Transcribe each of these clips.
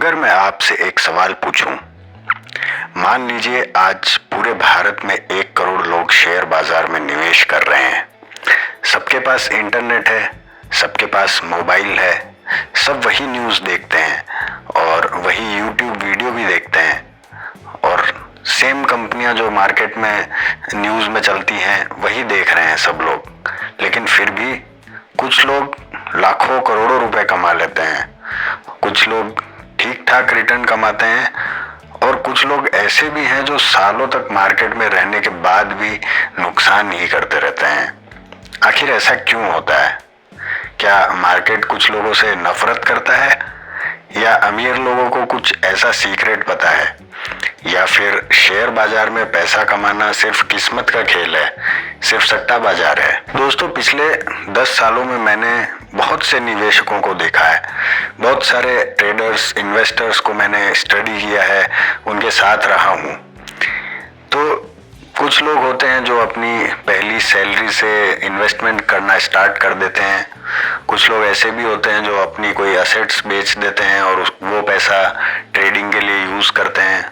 अगर मैं आपसे एक सवाल पूछूं, मान लीजिए आज पूरे भारत में 1 करोड़ लोग शेयर बाजार में निवेश कर रहे हैं। सबके पास इंटरनेट है, सबके पास मोबाइल है, सब वही न्यूज़ देखते हैं और वही यूट्यूब वीडियो भी देखते हैं और सेम कंपनियां जो मार्केट में न्यूज़ में चलती हैं वही देख रहे हैं सब लोग। लेकिन फिर भी कुछ लोग लाखों करोड़ों रुपए कमा लेते हैं, कुछ लोग ठीक ठाक रिटर्न कमाते हैं और कुछ लोग ऐसे भी हैं जो सालों तक मार्केट में रहने के बाद भी नुकसान ही करते रहते हैं। आखिर ऐसा क्यों होता है? क्या मार्केट कुछ लोगों से नफरत करता है या अमीर लोगों को कुछ ऐसा सीक्रेट पता है या फिर शेयर बाजार में पैसा कमाना सिर्फ किस्मत का खेल है, सिर्फ सट्टा बाजार है? दोस्तों, पिछले 10 सालों में मैंने बहुत से निवेशकों को देखा है, बहुत सारे ट्रेडर्स, इन्वेस्टर्स को मैंने स्टडी किया है, उनके साथ रहा हूँ। तो कुछ लोग होते हैं जो अपनी पहली सैलरी से इन्वेस्टमेंट करना स्टार्ट कर देते हैं, कुछ लोग ऐसे भी होते हैं जो अपनी कोई असेट्स बेच देते हैं और वो पैसा ट्रेडिंग के लिए यूज़ करते हैं,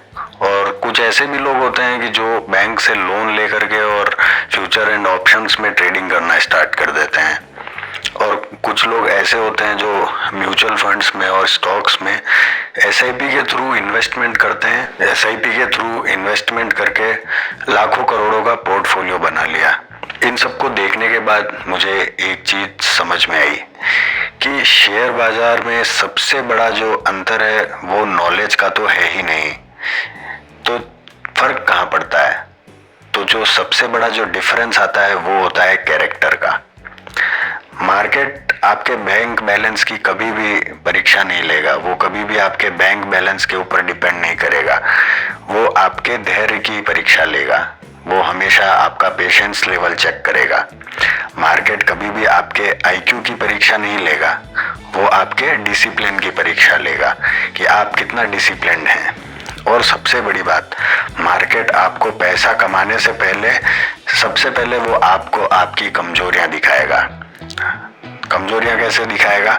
और कुछ ऐसे भी लोग होते हैं कि जो बैंक से लोन लेकर के और फ्यूचर एंड ऑप्शंस में ट्रेडिंग करना स्टार्ट कर देते हैं, और कुछ लोग ऐसे होते हैं जो म्यूचुअल फंड्स में और स्टॉक्स में एसआईपी के थ्रू इन्वेस्टमेंट करते हैं। एसआईपी के थ्रू इन्वेस्टमेंट करके लाखों करोड़ों का पोर्टफोलियो बना लिया। इन सबको देखने के बाद मुझे एक चीज समझ में आई कि शेयर बाजार में सबसे बड़ा जो अंतर है वो नॉलेज का तो है ही नहीं, तो फर्क कहाँ पड़ता है? तो जो सबसे बड़ा जो डिफरेंस आता है वो होता है कैरेक्टर का। मार्केट आपके बैंक बैलेंस की कभी भी परीक्षा नहीं लेगा, वो कभी भी आपके बैंक बैलेंस के ऊपर डिपेंड नहीं करेगा, वो आपके धैर्य की परीक्षा लेगा, वो हमेशा आपका पेशेंस लेवल चेक करेगा। मार्केट कभी भी आपके आईक्यू की परीक्षा नहीं लेगा, वो आपके डिसिप्लिन की परीक्षा लेगा कि आप कितना डिसिप्लिन्ड हैं। और सबसे बड़ी बात, मार्केट आपको पैसा कमाने से पहले सबसे पहले वो आपको आपकी कमजोरियां दिखाएगा। कमजोरियां कैसे दिखाएगा?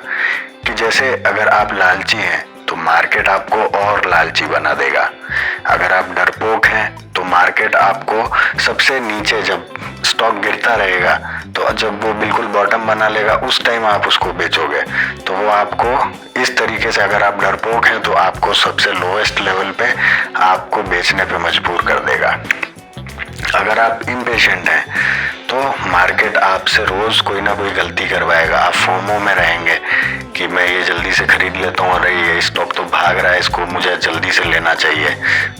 कि जैसे अगर आप लालची हैं तो मार्केट आपको और लालची बना देगा। अगर आप डरपोक हैं तो मार्केट आपको सबसे नीचे, जब स्टॉक गिरता रहेगा तो जब वो बिल्कुल बॉटम बना लेगा उस टाइम आप उसको बेचोगे, तो वो आपको इस तरीके से, अगर आप डरपोक हैं तो आपको सबसे लोएस्ट लेवल पे आपको बेचने पे मजबूर कर देगा। अगर आप इम्पेशेंट हैं तो मार्केट आपसे रोज कोई ना कोई गलती करवाएगा। आप फोमो में रहेंगे कि मैं ये जल्दी से खरीद लेता हूँ, अरे ये स्टॉक तो भाग रहा है, इसको मुझे जल्दी से लेना चाहिए,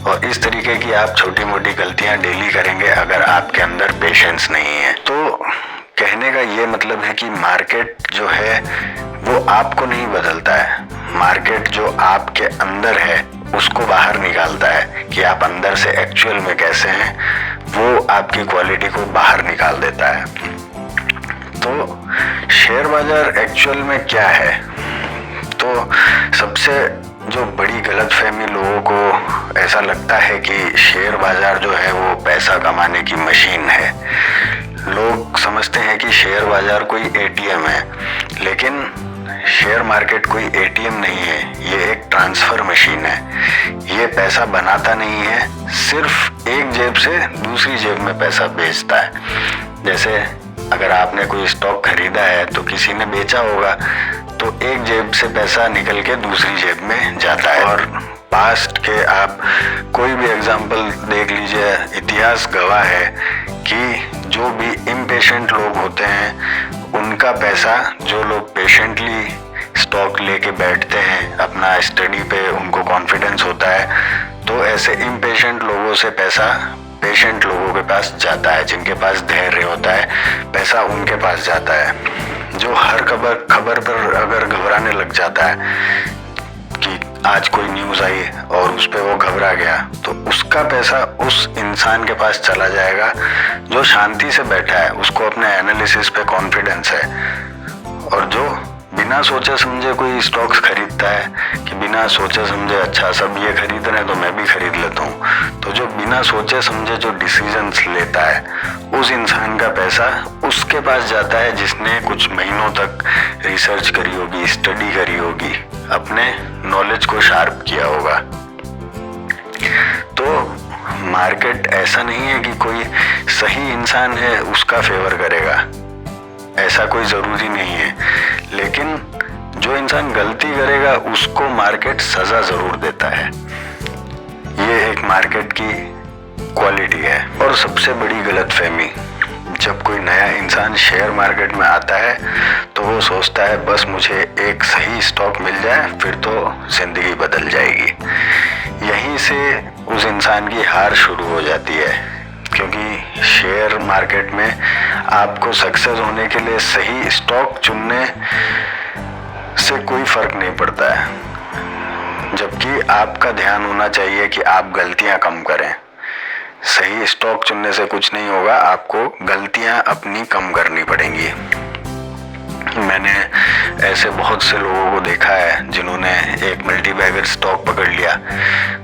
और इस तरीके की आप छोटी मोटी गलतियां डेली करेंगे अगर आपके अंदर पेशेंस नहीं है। तो कहने का ये मतलब है कि मार्केट जो है वो आपको नहीं बदलता है, मार्केट जो आपके अंदर है उसको बाहर निकालता है कि आप अंदर से एक्चुअल में कैसे हैं, वो आपकी क्वालिटी को बाहर निकाल देता है। तो शेयर बाजार एक्चुअल में क्या है? तो सबसे जो बड़ी गलतफहमी लोगों को ऐसा लगता है कि शेयर बाजार जो है वो पैसा कमाने की मशीन है। लोग समझते हैं कि शेयर बाजार कोई एटीएम है, लेकिन शेयर मार्केट कोई एटीएम नहीं है, ये एक ट्रांसफर मशीन है। ये पैसा बनाता नहीं है, सिर्फ एक जेब से दूसरी जेब में पैसा भेजता है। जैसे अगर आपने कोई स्टॉक खरीदा है तो किसी ने बेचा होगा, तो एक जेब से पैसा निकल के दूसरी जेब में जाता है। और पास्ट के आप कोई भी एग्जाम्पल देख लीजिए, इतिहास गवाह है कि जो भी इम्पेशेंट लोग होते हैं उनका पैसा, जो लोग पेशेंटली स्टॉक लेके बैठते हैं, अपना स्टडी पे उनको कॉन्फिडेंस होता है, तो ऐसे इम्पेशेंट लोगों से पैसा पेशेंट लोगों के पास जाता है। जिनके पास धैर्य होता है, पैसा उनके पास जाता है। जो हर खबर पर अगर घबराने लग जाता है कि आज कोई न्यूज़ आई और उस पे वो घबरा गया, तो उसका पैसा उस इंसान के पास चला जाएगा जो शांति से बैठा है, उसको अपने एनालिसिस पे कॉन्फिडेंस है, और जो बिना सोचे समझे कोई स्टॉक्स खरीदता है कि बिना सोचे समझे अच्छा सब ये खरीद रहे हैं तो मैं भी खरीद लेता हूँ, तो जो बिना सोचे समझे जो डिसीजंस लेता है उस इंसान का पैसा उसके पास जाता है जिसने कुछ महीनों तक रिसर्च करी होगी, स्टडी करी होगी, अपने नॉलेज को शार्प किया होगा। तो मार्केट ऐसा नहीं है कि कोई सही इंसान है उसका फेवर करेगा, ऐसा कोई ज़रूरी नहीं है। लेकिन जो इंसान गलती करेगा उसको मार्केट सज़ा ज़रूर देता है। ये एक मार्केट की क्वालिटी है। और सबसे बड़ी गलतफहमी, जब कोई नया इंसान शेयर मार्केट में आता है तो वो सोचता है बस मुझे एक सही स्टॉक मिल जाए फिर तो ज़िंदगी बदल जाएगी। यहीं से उस इंसान की हार शुरू हो जाती है, क्योंकि शेयर मार्केट में आपको सक्सेस होने के लिए सही स्टॉक चुनने से कोई फ़र्क नहीं पड़ता है, जबकि आपका ध्यान होना चाहिए कि आप गलतियां कम करें। सही स्टॉक चुनने से कुछ नहीं होगा, आपको गलतियां अपनी कम करनी पड़ेंगी। मैंने ऐसे बहुत से लोगों को देखा है जिन्होंने एक मल्टी बैगर स्टॉक पकड़ लिया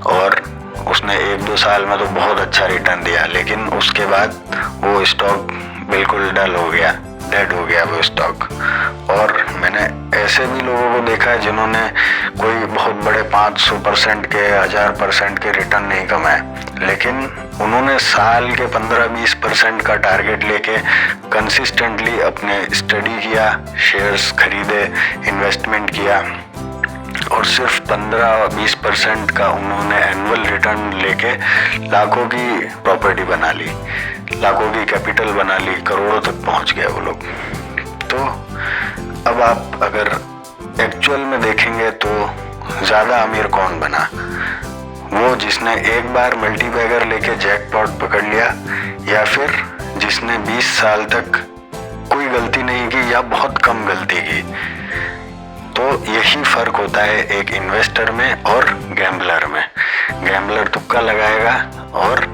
और उसने 1-2 साल में तो बहुत अच्छा रिटर्न दिया, लेकिन उसके बाद वो स्टॉक बिल्कुल डल हो गया, डेड हो गया वो स्टॉक। और मैंने ऐसे भी लोगों को देखा है जिन्होंने कोई बहुत बड़े 500% के 1000% के रिटर्न नहीं कमाए, लेकिन उन्होंने साल के 15-20% का टारगेट लेके कंसिस्टेंटली अपने स्टडी किया, शेयर्स खरीदे, इन्वेस्टमेंट किया और सिर्फ 15-20% का उन्होंने एनुअल रिटर्न लेके लाखों की प्रॉपर्टी बना ली, लाखों की कैपिटल बना ली, करोड़ों तक पहुंच गए वो लोग। तो अब आप अगर एक्चुअल में देखेंगे तो ज़्यादा अमीर कौन बना? वो जिसने एक बार मल्टी बैगर लेके जैकपॉट पकड़ लिया, या फिर जिसने 20 साल तक कोई गलती नहीं की या बहुत कम गलती की। तो यही फ़र्क होता है एक इन्वेस्टर में और गैम्बलर में। गैम्बलर तुक्का लगाएगा और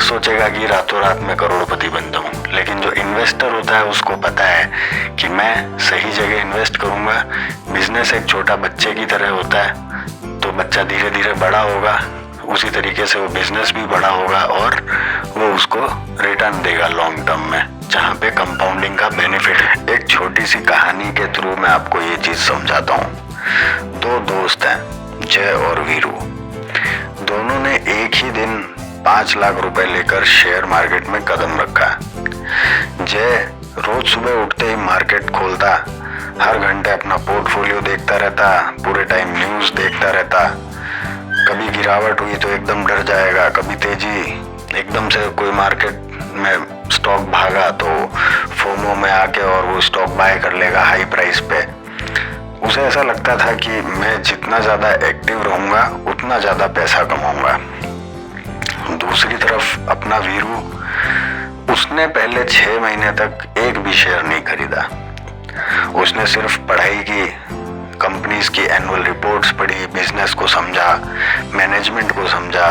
सोचेगा कि रातों रात में करोड़पति बन जाऊं, लेकिन जो इन्वेस्टर होता है उसको पता है कि मैं सही जगह इन्वेस्ट करूंगा। बिजनेस एक छोटा बच्चे की तरह होता है, तो बच्चा धीरे धीरे बड़ा होगा, उसी तरीके से वो बिजनेस भी बड़ा होगा और वो उसको रिटर्न देगा लॉन्ग टर्म में, जहाँ पे कंपाउंडिंग का बेनिफिट है। एक छोटी सी कहानी के थ्रू मैं आपको ये चीज़ समझाता हूँ। 2 दोस्त हैं, जय और वीरू। दोनों ने एक ही दिन 5 लाख रुपए लेकर शेयर मार्केट में कदम रखा। जय रोज सुबह उठते ही मार्केट खोलता, हर घंटे अपना पोर्टफोलियो देखता रहता, पूरे टाइम न्यूज़ देखता रहता। कभी गिरावट हुई तो एकदम डर जाएगा, कभी तेजी, एकदम से कोई मार्केट में स्टॉक भागा तो फोमो में आके और वो स्टॉक बाय कर लेगा हाई प्राइस पे। उसे ऐसा लगता था कि मैं जितना ज़्यादा एक्टिव रहूँगा उतना ज़्यादा पैसा कमाऊँगा। दूसरी तरफ अपना वीरू, उसने पहले 6 महीने तक एक भी शेयर नहीं खरीदा। उसने सिर्फ पढ़ाई की, कंपनीज की एनुअल रिपोर्ट्स पढ़ी, बिजनेस को समझा, मैनेजमेंट को समझा,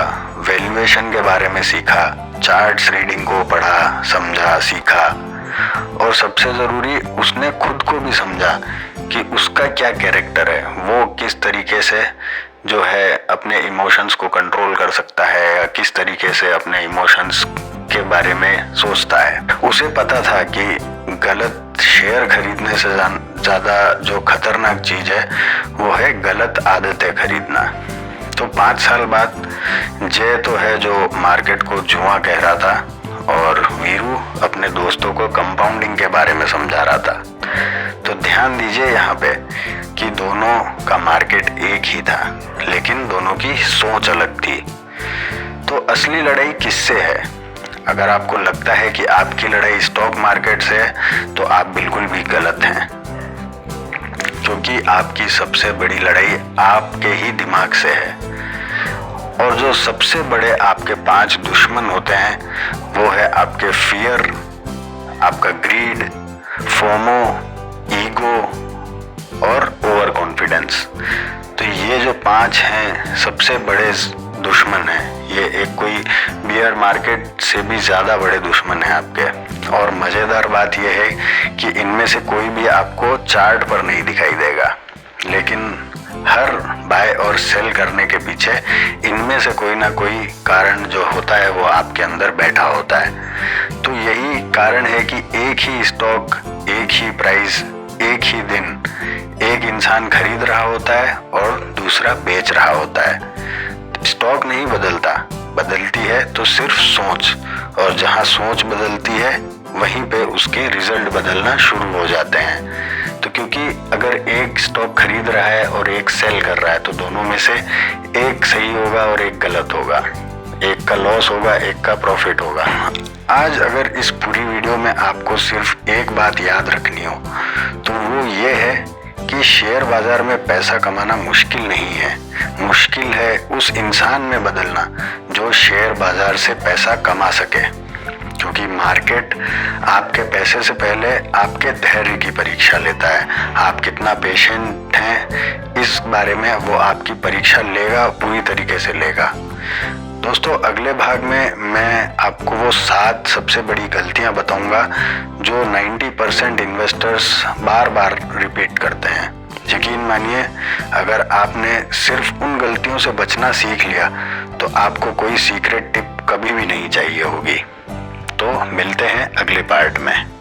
वैल्यूएशन के बारे में सीखा, चार्ट्स रीडिंग को पढ़ा, समझा, सीखा और सबसे ज़रूरी उसने खुद को भी समझा कि उसका क्या कैरेक्टर है, वो किस तरीके से जो है अपने इमोशंस को कंट्रोल कर सकता है या किस तरीके से अपने इमोशंस के बारे में सोचता है। उसे पता था कि गलत शेयर खरीदने से ज़्यादा जो खतरनाक चीज़ है वो है गलत आदतें खरीदना। तो 5 साल बाद जय तो है जो मार्केट को जुआ कह रहा था और वीरू अपने दोस्तों को कंपाउंडिंग के बारे में समझा रहा था। तो ध्यान दीजिए यहाँ पे कि दोनों का मार्केट एक ही था, लेकिन दोनों की सोच अलग थी। तो असली लड़ाई किससे है? अगर आपको लगता है कि आपकी लड़ाई स्टॉक मार्केट से है तो आप बिल्कुल भी गलत हैं, क्योंकि आपकी सबसे बड़ी लड़ाई आपके ही दिमाग से है। और जो सबसे बड़े आपके 5 दुश्मन होते हैं वो है आपके फियर, आपका ग्रीड, फोमो, ईगो और ओवर कॉन्फिडेंस। तो ये जो 5 हैं सबसे बड़े दुश्मन हैं। ये एक कोई बियर मार्केट से भी ज़्यादा बड़े दुश्मन हैं आपके। और मज़ेदार बात यह है कि इनमें से कोई भी आपको चार्ट पर नहीं दिखाई देगा, लेकिन हर बाय और सेल करने के पीछे इनमें से कोई ना कोई कारण जो होता है वो आपके अंदर बैठा होता है। तो यही कारण है कि एक ही स्टॉक, एक ही प्राइस, एक ही दिन, एक इंसान खरीद रहा होता है और दूसरा बेच रहा होता है। स्टॉक नहीं बदलता, बदलती है तो सिर्फ सोच, और जहां सोच बदलती है वहीं पे उसके रिजल्ट बदलना शुरू हो जाते हैं। तो क्योंकि अगर एक स्टॉक खरीद रहा है और एक सेल कर रहा है तो दोनों में से एक सही होगा और एक गलत होगा, एक का लॉस होगा, एक का प्रॉफिट होगा। आज अगर इस पूरी वीडियो में आपको सिर्फ एक बात याद रखनी हो तो वो ये है कि शेयर बाजार में पैसा कमाना मुश्किल नहीं है, मुश्किल है उस इंसान में बदलना जो शेयर बाजार से पैसा कमा सके। क्योंकि मार्केट आपके पैसे से पहले आपके धैर्य की परीक्षा लेता है। आप कितना पेशेंट हैं इस बारे में वो आपकी परीक्षा लेगा, पूरी तरीके से लेगा। दोस्तों, अगले भाग में मैं आपको वो 7 सबसे बड़ी गलतियां बताऊंगा जो 90% इन्वेस्टर्स बार बार रिपीट करते हैं। यकीन मानिए, अगर आपने सिर्फ उन गलतियों से बचना सीख लिया तो आपको कोई सीक्रेट टिप कभी भी नहीं चाहिए होगी। तो मिलते हैं अगले पार्ट में।